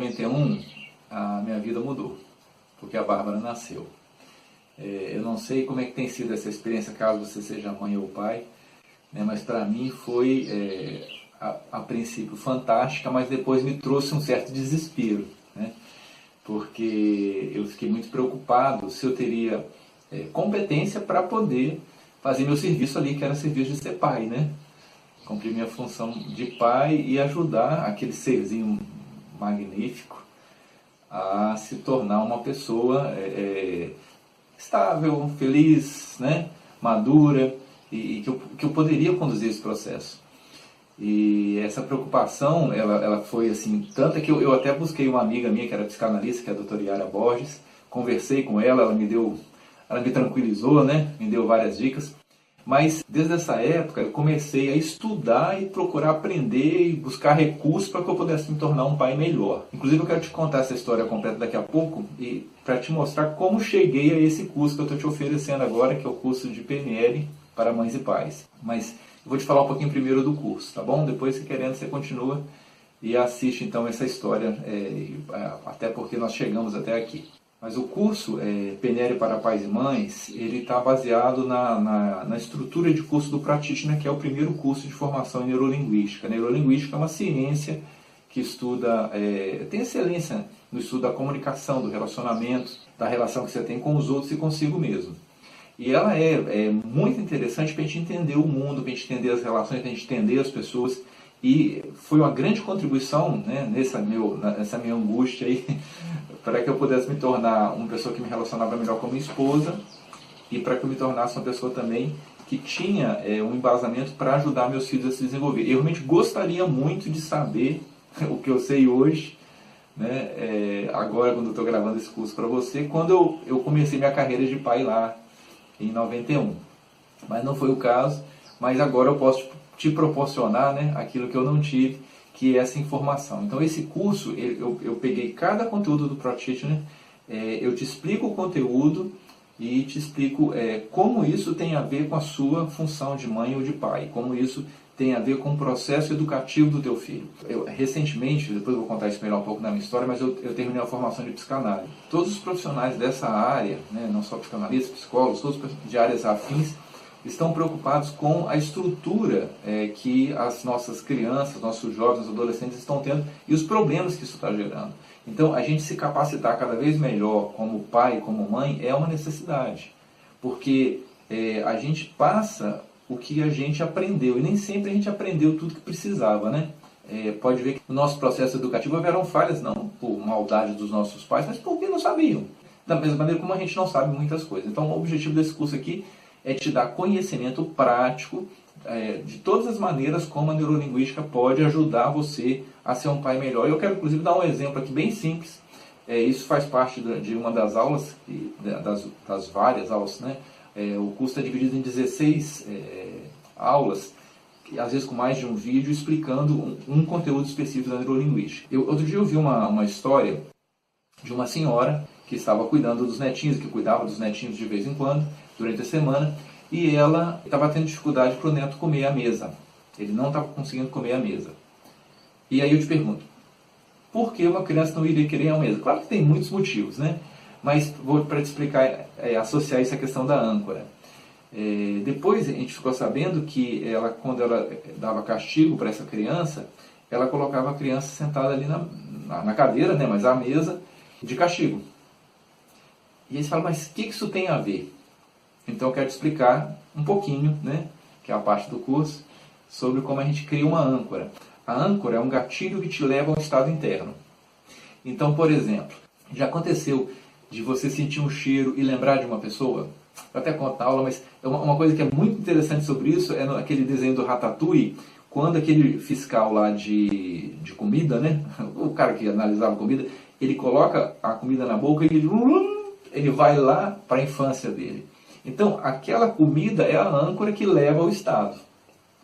91, a minha vida mudou, porque a Bárbara nasceu. Eu não sei como é que tem sido essa experiência, caso você seja mãe ou pai, né, mas para mim foi, a princípio, fantástica, mas depois me trouxe um certo desespero, né, porque eu fiquei muito preocupado se eu teria competência para poder fazer meu serviço ali, que era o serviço de ser pai, né? Cumprir minha função de pai e ajudar aquele serzinho magnífico a se tornar uma pessoa estável, feliz, né? Madura, e que eu poderia conduzir esse processo. E essa preocupação, ela foi assim, tanta que eu até busquei uma amiga minha que era psicanalista, que é a doutora Yara Borges, conversei com ela, ela me tranquilizou, né? Me deu várias dicas. Mas desde essa época eu comecei a estudar e procurar aprender e buscar recursos para que eu pudesse me tornar um pai melhor. Inclusive eu quero te contar essa história completa daqui a pouco e para te mostrar como cheguei a esse curso que eu estou te oferecendo agora, que é o curso de PNL para mães e pais. Mas eu vou te falar um pouquinho primeiro do curso, tá bom? Depois, se querendo, você continua e assiste então essa história, até porque nós chegamos até aqui. Mas o curso PNL para Pais e Mães, ele está baseado na estrutura de curso do Practitioner, que é o primeiro curso de formação em neurolinguística. A neurolinguística é uma ciência que estuda, tem excelência no estudo da comunicação, do relacionamento, da relação que você tem com os outros e consigo mesmo. E ela é muito interessante para a gente entender o mundo, para a gente entender as relações, para a gente entender as pessoas. E foi uma grande contribuição, né, nessa minha angústia aí, para que eu pudesse me tornar uma pessoa que me relacionava melhor com a minha esposa e para que eu me tornasse uma pessoa também que tinha um embasamento para ajudar meus filhos a se desenvolver. Eu realmente gostaria muito de saber o que eu sei hoje, né, agora quando eu estou gravando esse curso para você, quando eu comecei minha carreira de pai lá em 91. Mas não foi o caso, mas agora eu posso te proporcionar, né, aquilo que eu não tive, que é essa informação. Então esse curso, eu peguei cada conteúdo do Practitioner, eu te explico o conteúdo e te explico como isso tem a ver com a sua função de mãe ou de pai, como isso tem a ver com o processo educativo do teu filho. Recentemente, depois eu vou contar isso melhor um pouco na minha história, mas eu terminei a formação de psicanálise. Todos os profissionais dessa área, né, não só psicanalistas, psicólogos, todos de áreas afins, estão preocupados com a estrutura que as nossas crianças, nossos jovens, adolescentes estão tendo e os problemas que isso está gerando. Então, a gente se capacitar cada vez melhor como pai, como mãe, é uma necessidade. Porque a gente passa o que a gente aprendeu e nem sempre a gente aprendeu tudo que precisava, né? Pode ver que no nosso processo educativo houveram falhas, não por maldade dos nossos pais, mas porque não sabiam. Da mesma maneira como a gente não sabe muitas coisas. Então, o objetivo desse curso aqui é te dar conhecimento prático de todas as maneiras como a neurolinguística pode ajudar você a ser um pai melhor. Eu quero, inclusive, dar um exemplo aqui bem simples. Isso faz parte de uma das aulas, das várias aulas, né? O curso é dividido em 16 aulas, às vezes com mais de um vídeo, explicando um conteúdo específico da neurolinguística. Outro dia eu vi uma história de uma senhora que estava cuidando dos netinhos, que cuidava dos netinhos de vez em quando, durante a semana, e ela estava tendo dificuldade para o neto comer à mesa. Ele não estava conseguindo comer à mesa. E aí eu te pergunto, por que uma criança não iria querer ir à mesa? Claro que tem muitos motivos, né? Mas vou para te explicar, associar isso à questão da âncora. Depois a gente ficou sabendo que quando ela dava castigo para essa criança, ela colocava a criança sentada ali na cadeira, né, mas à mesa, de castigo. E eles falam, mas o que isso tem a ver? Então eu quero te explicar um pouquinho, né, que é a parte do curso, sobre como a gente cria uma âncora. A âncora é um gatilho que te leva a um estado interno. Então, por exemplo, já aconteceu de você sentir um cheiro e lembrar de uma pessoa? Eu até conto na aula, mas uma coisa que é muito interessante sobre isso é aquele desenho do Ratatouille, quando aquele fiscal lá de comida, né, o cara que analisava comida, ele coloca a comida na boca e ele vai lá para a infância dele. Então, aquela comida é a âncora que leva ao estado,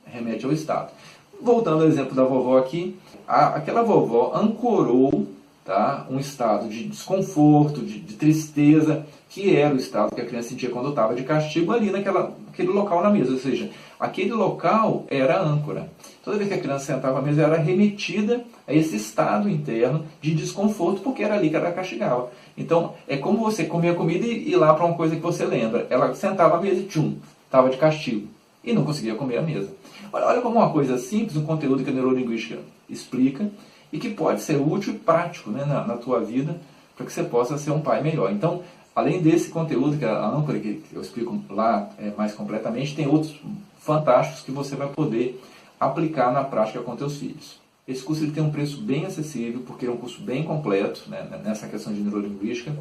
remete ao estado. Voltando ao exemplo da vovó aqui, aquela vovó ancorou, tá, um estado de desconforto, de tristeza, que era o estado que a criança sentia quando estava de castigo ali naquele local na mesa. Ou seja, aquele local era a âncora. Toda vez que a criança sentava à mesa, ela era remetida a esse estado interno de desconforto, porque era ali que ela castigava. Então, é como você comer a comida e ir lá para uma coisa que você lembra. Ela sentava à mesa e tchum, estava de castigo. E não conseguia comer a mesa. Olha como uma coisa simples, um conteúdo que a neurolinguística explica e que pode ser útil e prático, né, na tua vida, para que você possa ser um pai melhor. Então, além desse conteúdo, que é a âncora, que eu explico lá mais completamente, tem outros fantásticos que você vai poder aplicar na prática com teus filhos. Esse curso ele tem um preço bem acessível, porque é um curso bem completo, né, nessa questão de neurolinguística,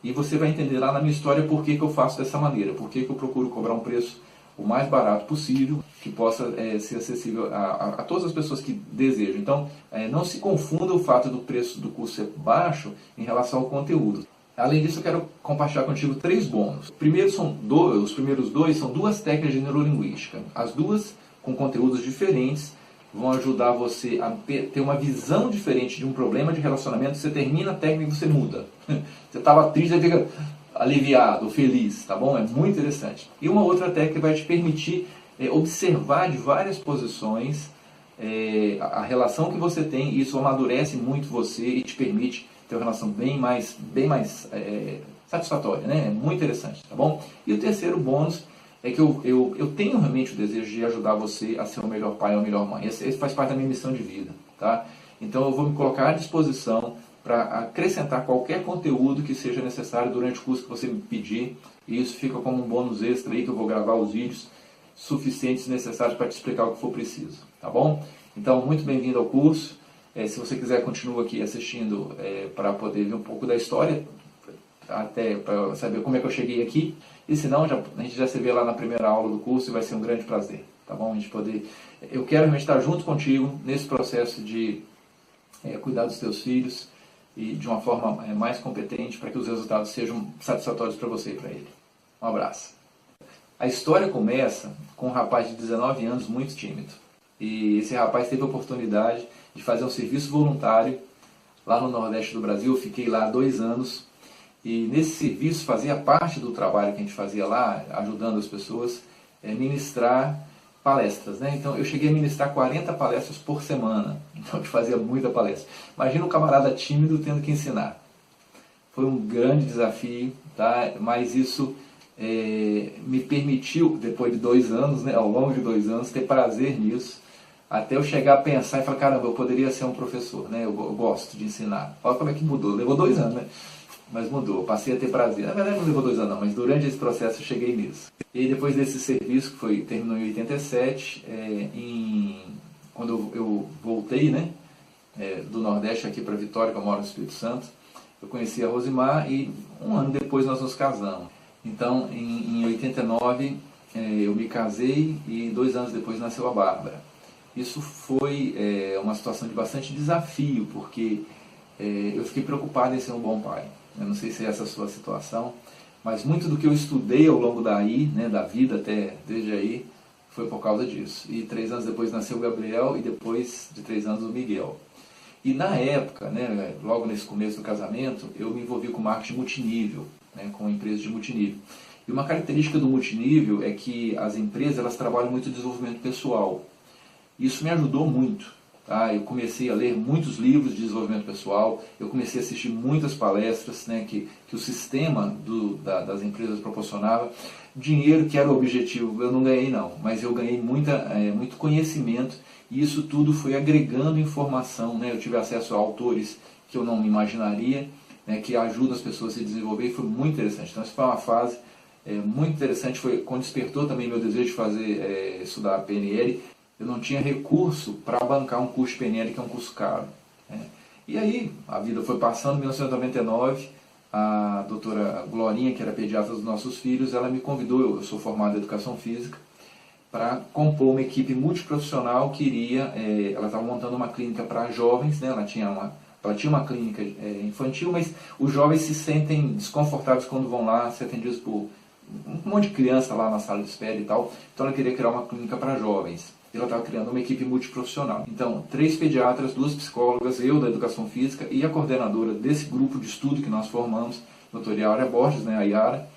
e você vai entender lá na minha história por que eu faço dessa maneira, por que eu procuro cobrar um preço o mais barato possível, que possa ser acessível a todas as pessoas que desejam. Então, não se confunda o fato do preço do curso ser baixo em relação ao conteúdo. Além disso, eu quero compartilhar contigo 3 bônus. Os primeiros 2 são 2 técnicas de neurolinguística. As duas, com conteúdos diferentes, vão ajudar você a ter uma visão diferente de um problema de relacionamento. Você termina a técnica e você muda. Você estava triste, você fica aliviado, feliz, tá bom? É muito interessante. E uma outra técnica vai te permitir observar de várias posições a relação que você tem, e isso amadurece muito você e te permite ter uma relação bem mais satisfatória, né? É muito interessante, tá bom? E o terceiro bônus é que eu tenho realmente o desejo de ajudar você a ser o melhor pai ou a melhor mãe. Esse faz parte da minha missão de vida, tá? Então eu vou me colocar à disposição para acrescentar qualquer conteúdo que seja necessário durante o curso que você me pedir, e isso fica como um bônus extra aí, que eu vou gravar os vídeos suficientes e necessários para te explicar o que for preciso, tá bom? Então, muito bem-vindo ao curso. Se você quiser, continua aqui assistindo para poder ver um pouco da história, até para saber como é que eu cheguei aqui, e se não, a gente já se vê lá na primeira aula do curso e vai ser um grande prazer, tá bom? Eu quero realmente estar junto contigo nesse processo de cuidar dos teus filhos, e de uma forma mais competente, para que os resultados sejam satisfatórios para você e para ele. Um abraço. A história começa com um rapaz de 19 anos muito tímido. E esse rapaz teve a oportunidade de fazer um serviço voluntário lá no Nordeste do Brasil. Eu fiquei lá 2 anos. E nesse serviço fazia parte do trabalho que a gente fazia lá, ajudando as pessoas, ministrar palestras, né? Então eu cheguei a ministrar 40 palestras por semana, então eu fazia muita palestra. Imagina um camarada tímido tendo que ensinar. Foi um grande desafio, tá? Mas isso me permitiu, depois de 2 anos, né, ao longo de 2 anos, ter prazer nisso, até eu chegar a pensar e falar, caramba, eu poderia ser um professor, né? Eu gosto de ensinar. Olha como é que mudou, levou 2 anos, né? Mas mudou, passei a ter prazer. Na verdade não levou 2 anos não, mas durante esse processo eu cheguei nisso. E depois desse serviço, que terminou em 87, quando eu voltei, né, do Nordeste aqui para Vitória, que eu moro no Espírito Santo, eu conheci a Rosimar e 1 ano depois nós nos casamos. Então, em 89, eu me casei e 2 anos depois nasceu a Bárbara. Isso foi uma situação de bastante desafio, porque eu fiquei preocupado em ser um bom pai. Eu não sei se é essa a sua situação, mas muito do que eu estudei ao longo né, da vida até desde aí, foi por causa disso. E 3 anos depois nasceu o Gabriel e depois de 3 anos o Miguel. E na época, né, logo nesse começo do casamento, eu me envolvi com marketing multinível, né, com empresas de multinível. E uma característica do multinível é que as empresas elas trabalham muito desenvolvimento pessoal. Isso me ajudou muito. Tá? Eu comecei a ler muitos livros de desenvolvimento pessoal, eu comecei a assistir muitas palestras, né, que o sistema das empresas proporcionava. Dinheiro, que era o objetivo, eu não ganhei não, mas eu ganhei muito conhecimento, e isso tudo foi agregando informação, né? Eu tive acesso a autores que eu não imaginaria, né, que ajudam as pessoas a se desenvolver, e foi muito interessante. Então, essa foi uma fase muito interessante, foi quando despertou também meu desejo de estudar a PNL. Eu não tinha recurso para bancar um curso de PNL, que é um curso caro, né? E aí, a vida foi passando. Em 1999, a doutora Glorinha, que era pediatra dos nossos filhos, ela me convidou, eu sou formado em Educação Física, para compor uma equipe multiprofissional que ela estava montando uma clínica para jovens, né? Ela tinha uma clínica infantil, mas os jovens se sentem desconfortáveis quando vão lá ser atendidos por um monte de criança lá na sala de espera e tal. Então ela queria criar uma clínica para jovens. Ela estava criando uma equipe multiprofissional. Então, 3 pediatras, 2 psicólogas, eu da Educação Física e a coordenadora desse grupo de estudo que nós formamos, a doutora Yara Borges, né, a Yara,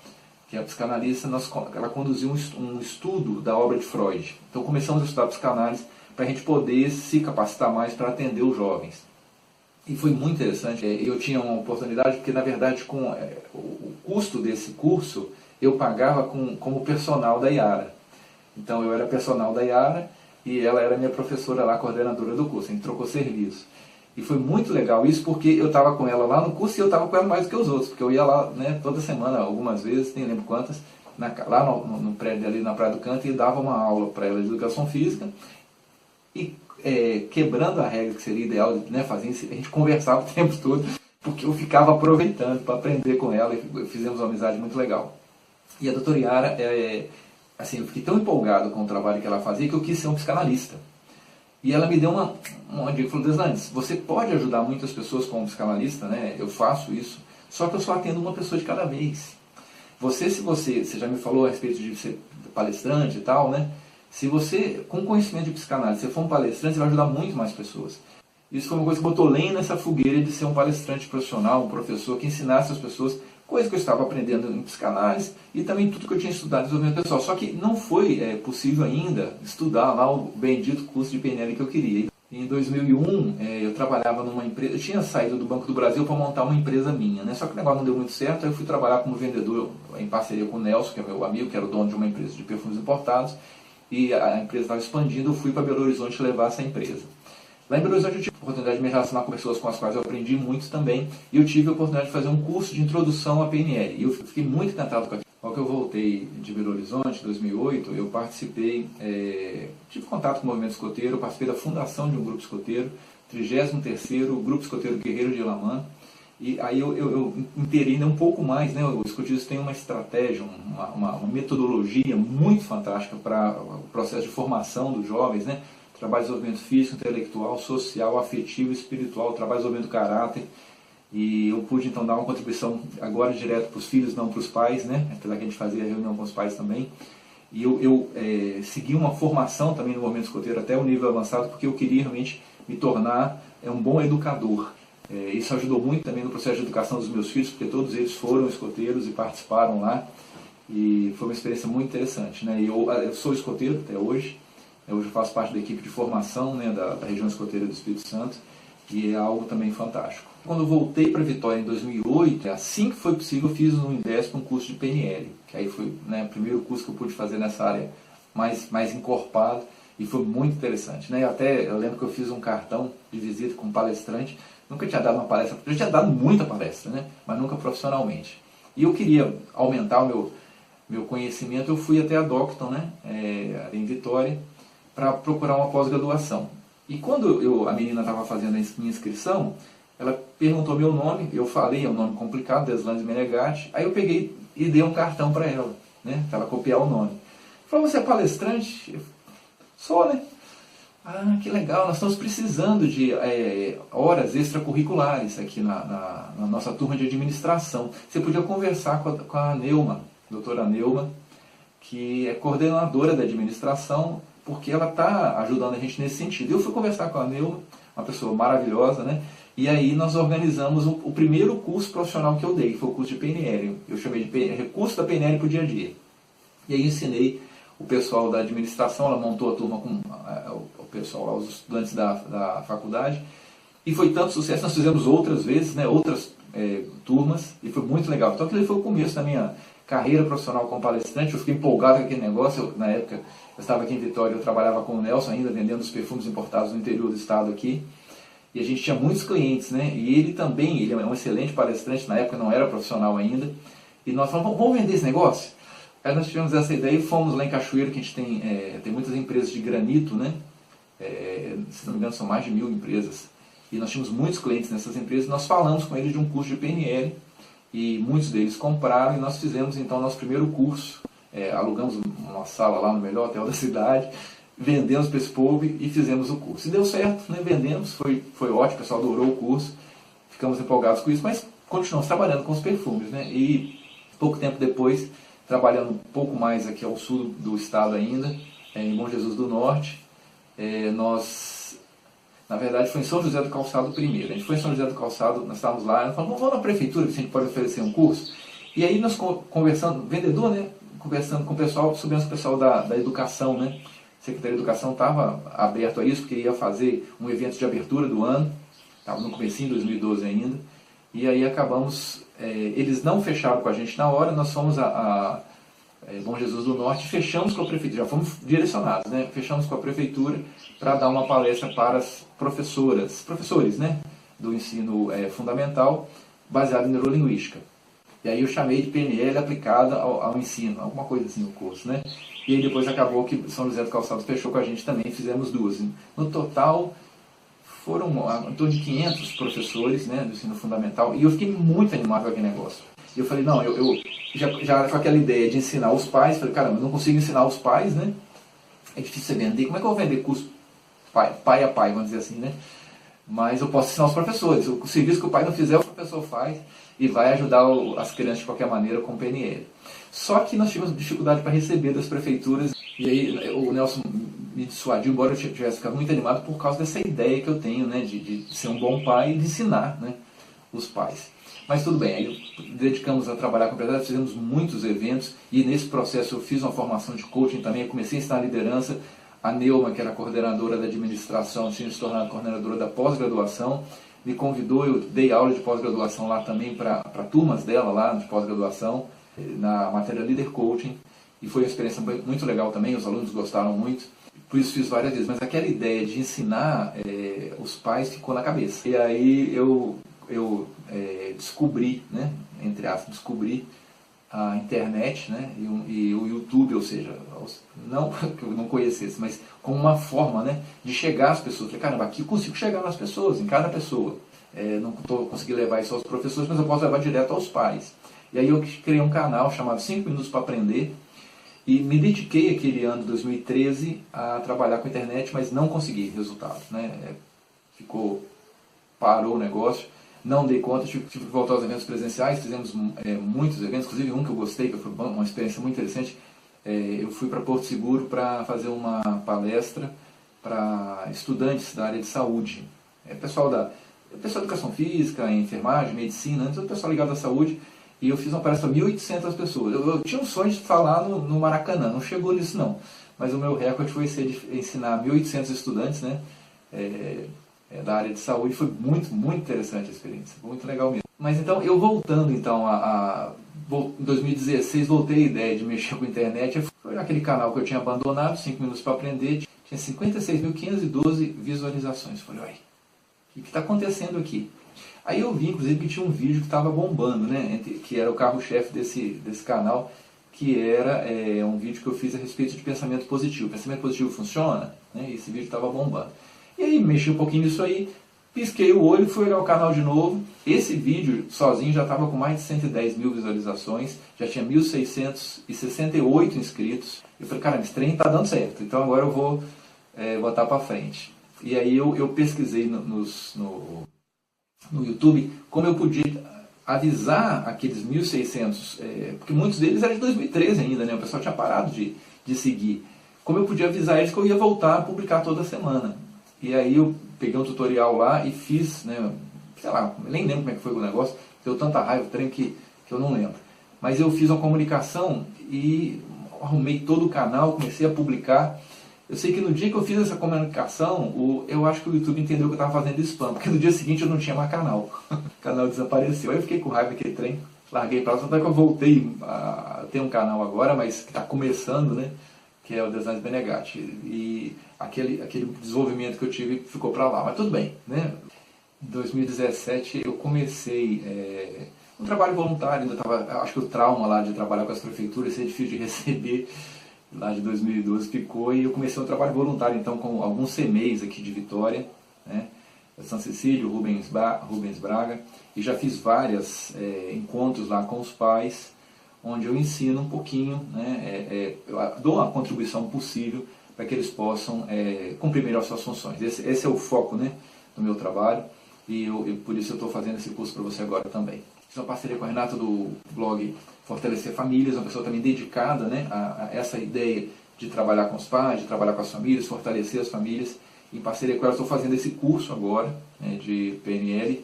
que é a psicanalista, ela conduziu um estudo da obra de Freud. Então começamos a estudar psicanálise para a gente poder se capacitar mais para atender os jovens. E foi muito interessante. Eu tinha uma oportunidade, porque na verdade com o custo desse curso eu pagava como personal da Yara. Então eu era personal da Yara e ela era minha professora lá, coordenadora do curso. A gente trocou serviço. E foi muito legal isso, porque eu estava com ela lá no curso e eu estava com ela mais do que os outros, porque eu ia lá, né, toda semana, algumas vezes, nem lembro quantas, lá no prédio ali na Praia do Canto, e dava uma aula para ela de educação física. E quebrando a regra que seria ideal, né, fazer isso, a gente conversava o tempo todo, porque eu ficava aproveitando para aprender com ela e fizemos uma amizade muito legal. E a doutora Yara, assim, eu fiquei tão empolgado com o trabalho que ela fazia que eu quis ser um psicanalista. E ela me deu uma dica, falou: Deslane, você pode ajudar muitas pessoas como psicanalista, né? Eu faço isso, só que eu só atendo uma pessoa de cada vez. Você já me falou a respeito de ser palestrante e tal, né? Se você, com conhecimento de psicanálise, você for um palestrante, você vai ajudar muito mais pessoas. Isso foi uma coisa que botou lenha nessa fogueira de ser um palestrante profissional, um professor que ensinasse as pessoas coisas que eu estava aprendendo em psicanálise e também tudo que eu tinha estudado em desenvolvimento pessoal. Só que não foi possível ainda estudar lá o bendito curso de PNL que eu queria. Em 2001, eu trabalhava numa empresa, eu tinha saído do Banco do Brasil para montar uma empresa minha, né? Só que o negócio não deu muito certo, aí eu fui trabalhar como vendedor em parceria com o Nelson, que é meu amigo, que era o dono de uma empresa de perfumes importados, e a empresa estava expandindo, eu fui para Belo Horizonte levar essa empresa. Lá em Belo Horizonte eu tive a oportunidade de me relacionar com pessoas com as quais eu aprendi muito também, e eu tive a oportunidade de fazer um curso de introdução à PNL, e eu fiquei muito encantado com aquilo. Logo que eu voltei de Belo Horizonte, em 2008, eu participei, tive contato com o movimento escoteiro, eu participei da fundação de um grupo escoteiro, 33º Grupo Escoteiro Guerreiro de Elamã, e aí eu inteirei um pouco mais, né? O escotismo tem uma estratégia, uma metodologia muito fantástica para o processo de formação dos jovens, né? Trabalho de desenvolvimento físico, intelectual, social, afetivo, espiritual, trabalho de desenvolvimento do caráter. E eu pude então dar uma contribuição agora direto para os filhos, não para os pais, né? Apesar que a gente fazia reunião com os pais também. E eu segui uma formação também no movimento escoteiro até o nível avançado, porque eu queria realmente me tornar um bom educador. Isso ajudou muito também no processo de educação dos meus filhos, porque todos eles foram escoteiros e participaram lá. E foi uma experiência muito interessante, né? E eu sou escoteiro até hoje. Hoje eu faço parte da equipe de formação, né, da região escoteira do Espírito Santo, e é algo também fantástico. Quando eu voltei para Vitória em 2008, assim que foi possível, eu fiz no Indesp um curso de PNL, que aí foi, né, o primeiro curso que eu pude fazer nessa área mais encorpado, e foi muito interessante, né? Eu lembro que eu fiz um cartão de visita com um palestrante, nunca tinha dado uma palestra, eu tinha dado muita palestra, né, mas nunca profissionalmente. E eu queria aumentar o meu conhecimento, eu fui até a Docton, né, ali em Vitória, para procurar uma pós-graduação. E quando a menina estava fazendo a minha inscrição, ela perguntou meu nome, eu falei, é um nome complicado, Deslane Menegatti, aí eu peguei e dei um cartão para ela, né, para ela copiar o nome. Falou: você é palestrante? Sou, né? Ah, que legal, nós estamos precisando de horas extracurriculares aqui na nossa turma de administração. Você podia conversar com a Neuma, doutora Neuma, que é coordenadora da administração, porque ela está ajudando a gente nesse sentido. Eu fui conversar com a Neuma, uma pessoa maravilhosa, né? E aí nós organizamos o primeiro curso profissional que eu dei, que foi o curso de PNL. Eu chamei de recurso da PNL para o dia a dia. E aí ensinei o pessoal da administração, ela montou a turma com o pessoal, os estudantes da faculdade, e foi tanto sucesso, nós fizemos outras vezes, né, outras turmas, e foi muito legal. Então aquele foi o começo da minha carreira profissional como palestrante. Eu fiquei empolgado com aquele negócio. Na época eu estava aqui em Vitória, eu trabalhava com o Nelson ainda, vendendo os perfumes importados no interior do estado aqui, e a gente tinha muitos clientes, né, e ele é um excelente palestrante, na época não era profissional ainda, e nós falamos: vamos vender esse negócio? Aí nós tivemos essa ideia e fomos lá em Cachoeiro, que a gente tem muitas empresas de granito, né, se não me engano são mais de 1000 empresas, e nós tínhamos muitos clientes nessas empresas. Nós falamos com eles de um curso de PNL, e muitos deles compraram, e nós fizemos então nosso primeiro curso, alugamos uma sala lá no melhor hotel da cidade, vendemos para esse povo e fizemos o curso. E deu certo, né? Vendemos, foi ótimo, o pessoal adorou o curso, ficamos empolgados com isso, mas continuamos trabalhando com os perfumes, né? E pouco tempo depois, trabalhando um pouco mais aqui ao sul do estado ainda, em Bom Jesus do Norte, na verdade foi em São José do Calçado primeiro. A gente foi em São José do Calçado, nós estávamos lá, nós falamos: vamos na prefeitura, que a gente pode oferecer um curso. E aí nós conversando, vendedor, né? Conversando com o pessoal, soubemos com o pessoal da educação, né? A Secretaria de Educação estava aberto a isso, porque ia fazer um evento de abertura do ano, estava no comecinho de 2012 ainda, e aí acabamos, eles não fecharam com a gente na hora, nós fomos a Bom Jesus do Norte, fechamos com a prefeitura, já fomos direcionados, né? Fechamos com a prefeitura para dar uma palestra para as professores, né? Do ensino fundamental, baseado em neurolinguística. E aí eu chamei de PNL aplicada ao ensino, alguma coisa assim no curso, né? E aí depois acabou que São José do Calçado fechou com a gente também, fizemos duas. No total, foram em torno de 500 professores, né, do ensino fundamental, e eu fiquei muito animado com aquele negócio. E eu falei, não, eu já com aquela ideia de ensinar os pais, falei, caramba, eu não consigo ensinar os pais, né? É difícil você vender, como é que eu vou vender curso pai a pai, vamos dizer assim, né? Mas eu posso ensinar os professores. O serviço que o pai não fizer, o professor faz e vai ajudar as crianças de qualquer maneira com o PNL. Só que nós tivemos dificuldade para receber das prefeituras, e aí o Nelson me dissuadiu, embora eu tivesse ficado muito animado por causa dessa ideia que eu tenho, né, de ser um bom pai e de ensinar, né, os pais. Mas tudo bem, aí dedicamos a trabalhar com a empresário, fizemos muitos eventos, e nesse processo eu fiz uma formação de coaching também, eu comecei a ensinar liderança. A Neuma, que era coordenadora da administração, tinha se tornado coordenadora da pós-graduação, me convidou, eu dei aula de pós-graduação lá também para turmas dela lá de pós-graduação, na matéria Leader Coaching, e foi uma experiência muito legal também, os alunos gostaram muito, por isso fiz várias vezes, mas aquela ideia de ensinar os pais ficou na cabeça. E aí eu descobri, né, entre aspas, descobri a internet, né, e o YouTube, ou seja, não que eu não conhecesse, mas como uma forma, né, de chegar às pessoas. Falei, caramba, aqui eu consigo chegar nas pessoas, em cada pessoa. Não estou conseguindo levar isso aos professores, mas eu posso levar direto aos pais. E aí eu criei um canal chamado 5 Minutos para Aprender, e me dediquei aquele ano de 2013 a trabalhar com a internet, mas não consegui resultado, né, parou o negócio. Não dei conta, tive que voltar aos eventos presenciais, fizemos muitos eventos, inclusive um que eu gostei, que foi uma experiência muito interessante. Eu fui para Porto Seguro para fazer uma palestra para estudantes da área de saúde. Pessoal da educação física, enfermagem, medicina, todo o pessoal ligado à saúde, e eu fiz uma palestra para 1.800 pessoas. Eu tinha um sonho de falar no Maracanã, não chegou nisso não, mas o meu recorde foi ser de ensinar 1.800 estudantes, né? Da área de saúde. Foi muito, muito interessante a experiência, foi muito legal mesmo. Mas então, eu voltando então em 2016, voltei a ideia de mexer com a internet. Foi naquele canal que eu tinha abandonado, 5 Minutos para Aprender, tinha 56.512 visualizações. Falei, olha, o que está acontecendo aqui? Aí eu vi, inclusive, que tinha um vídeo que estava bombando, né, que era o carro-chefe desse canal, que era um vídeo que eu fiz a respeito de pensamento positivo. Pensamento positivo funciona? Né, e esse vídeo estava bombando. E aí mexi um pouquinho nisso aí, pisquei o olho, fui olhar o canal de novo. Esse vídeo sozinho já estava com mais de 110 mil visualizações, já tinha 1.668 inscritos. Eu falei, cara, esse trem está dando certo, então agora eu vou botar para frente. E aí eu pesquisei no YouTube como eu podia avisar aqueles 1.600, porque muitos deles eram de 2013 ainda, né? O pessoal tinha parado de seguir. Como eu podia avisar eles que eu ia voltar a publicar toda semana. E aí eu peguei um tutorial lá e fiz, né, sei lá, nem lembro como é que foi o negócio, deu tanta raiva, trem que eu não lembro. Mas eu fiz uma comunicação e arrumei todo o canal, comecei a publicar. Eu sei que no dia que eu fiz essa comunicação, eu acho que o YouTube entendeu que eu estava fazendo spam, porque no dia seguinte eu não tinha mais canal. O canal desapareceu. Aí eu fiquei com raiva daquele trem, larguei para lá, só que eu voltei a ter um canal agora, mas que está começando, né? Que é o Design Benegatti, e aquele desenvolvimento que eu tive ficou para lá, mas tudo bem, né? Em 2017 eu comecei um trabalho voluntário, ainda acho que o trauma lá de trabalhar com as prefeituras, ser difícil de receber, lá de 2012 ficou, e eu comecei um trabalho voluntário então com alguns CMEs aqui de Vitória, né? São Cecílio, Rubens Braga, e já fiz vários encontros lá com os pais, onde eu ensino um pouquinho, né, eu dou uma contribuição possível para que eles possam cumprir melhor suas funções. Esse é o foco, né, do meu trabalho, e por isso eu estou fazendo esse curso para você agora também. Fiz uma parceria com a Renata do blog Fortalecer Famílias, uma pessoa também dedicada, né, a essa ideia de trabalhar com os pais, de trabalhar com as famílias, fortalecer as famílias. Em parceria com ela estou fazendo esse curso agora, né, de PNL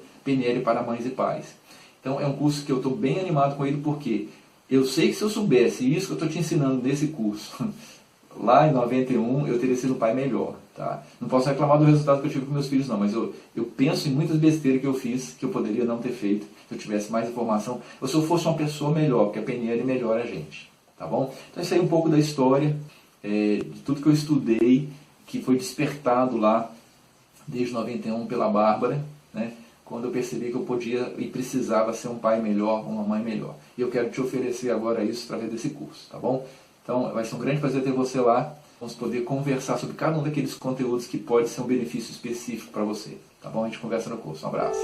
para mães e pais. Então é um curso que eu estou bem animado com ele, porque eu sei que se eu soubesse isso que eu estou te ensinando nesse curso, lá em 91 eu teria sido um pai melhor. Tá? Não posso reclamar do resultado que eu tive com meus filhos não, mas eu penso em muitas besteiras que eu fiz, que eu poderia não ter feito, se eu tivesse mais informação, ou se eu fosse uma pessoa melhor, porque a PNL melhora a gente. Tá bom? Então isso aí é um pouco da história, de tudo que eu estudei, que foi despertado lá desde 91 pela Bárbara, né? Quando eu percebi que eu podia e precisava ser um pai melhor, uma mãe melhor. E eu quero te oferecer agora isso através desse curso, tá bom? Então vai ser um grande prazer ter você lá. Vamos poder conversar sobre cada um daqueles conteúdos que pode ser um benefício específico para você. Tá bom? A gente conversa no curso. Um abraço.